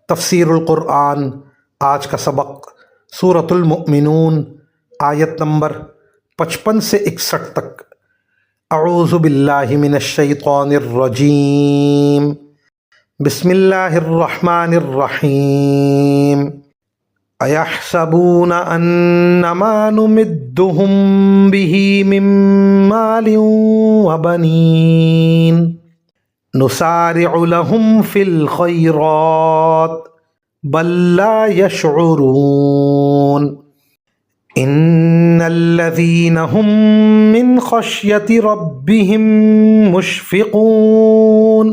تفسیر القرآن آج کا سبق سورۃ المؤمنون آیت نمبر 55 سے 61 تک۔ اعوذ باللہ من الشیطان الرجیم، بسم اللہ الرحمن الرحیم۔ ایحسبون انما نمدهم به من مال وبنین نسارع لهم في الخيرات بل لا يشعرون ان الذين هم من خشية ربهم مشفقون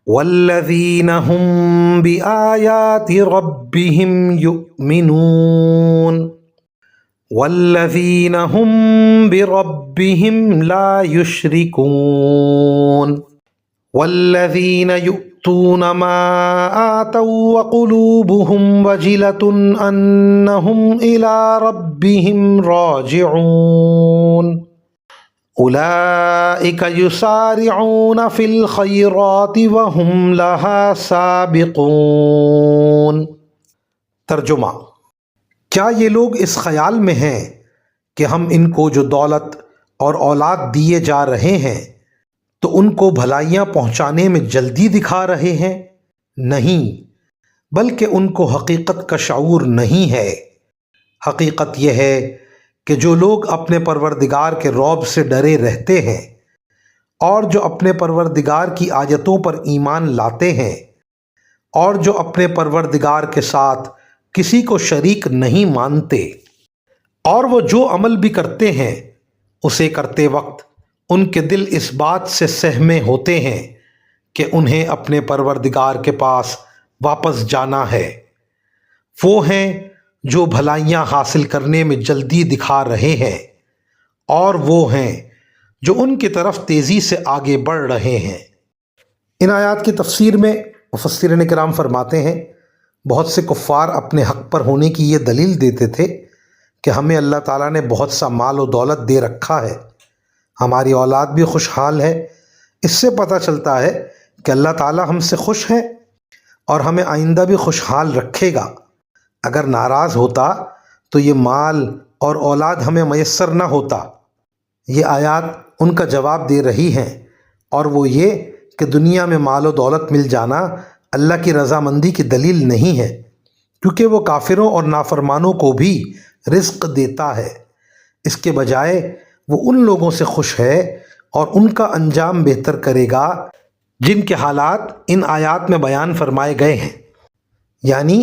والذين هم بآيات ربهم يؤمنون والذين هم بربهم لا يشركون والذين يؤتون ما آتوا وقلوبهم وجلة أنهم إلى ربهم راجعون أولئك يسارعون في الخيرات وهم لها سابقون۔ ترجمہ: کیا یہ لوگ اس خیال میں ہیں کہ ہم ان کو جو دولت اور اولاد دیے جا رہے ہیں تو ان کو بھلائیاں پہنچانے میں جلدی دکھا رہے ہیں؟ نہیں، بلکہ ان کو حقیقت کا شعور نہیں ہے۔ حقیقت یہ ہے کہ جو لوگ اپنے پروردگار کے رعب سے ڈرے رہتے ہیں اور جو اپنے پروردگار کی آیتوں پر ایمان لاتے ہیں اور جو اپنے پروردگار کے ساتھ کسی کو شریک نہیں مانتے اور وہ جو عمل بھی کرتے ہیں اسے کرتے وقت ان کے دل اس بات سے سہمے ہوتے ہیں کہ انہیں اپنے پروردگار کے پاس واپس جانا ہے، وہ ہیں جو بھلائیاں حاصل کرنے میں جلدی دکھا رہے ہیں اور وہ ہیں جو ان کی طرف تیزی سے آگے بڑھ رہے ہیں۔ ان آیات کی تفسیر میں مفسرین کرام فرماتے ہیں بہت سے کفار اپنے حق پر ہونے کی یہ دلیل دیتے تھے کہ ہمیں اللہ تعالیٰ نے بہت سا مال و دولت دے رکھا ہے، ہماری اولاد بھی خوشحال ہے، اس سے پتہ چلتا ہے کہ اللہ تعالیٰ ہم سے خوش ہے اور ہمیں آئندہ بھی خوشحال رکھے گا۔ اگر ناراض ہوتا تو یہ مال اور اولاد ہمیں میسر نہ ہوتا۔ یہ آیات ان کا جواب دے رہی ہیں، اور وہ یہ کہ دنیا میں مال و دولت مل جانا اللہ کی رضامندی کی دلیل نہیں ہے، کیونکہ وہ کافروں اور نافرمانوں کو بھی رزق دیتا ہے۔ اس کے بجائے وہ ان لوگوں سے خوش ہے اور ان کا انجام بہتر کرے گا جن کے حالات ان آیات میں بیان فرمائے گئے ہیں، یعنی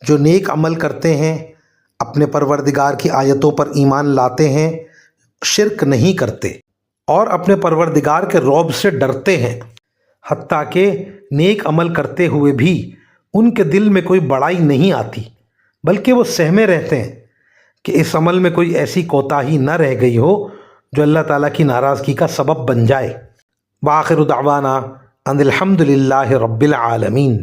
جو نیک عمل کرتے ہیں، اپنے پروردگار کی آیتوں پر ایمان لاتے ہیں، شرک نہیں کرتے اور اپنے پروردگار کے رعب سے ڈرتے ہیں، حتیٰ کہ نیک عمل کرتے ہوئے بھی ان کے دل میں کوئی بڑائی نہیں آتی، بلکہ وہ سہمے رہتے ہیں کہ اس عمل میں کوئی ایسی کوتاہی نہ رہ گئی ہو جو اللہ تعالیٰ کی ناراضگی کا سبب بن جائے۔ وآخر دعوانا ان الحمد للہ رب العالمین۔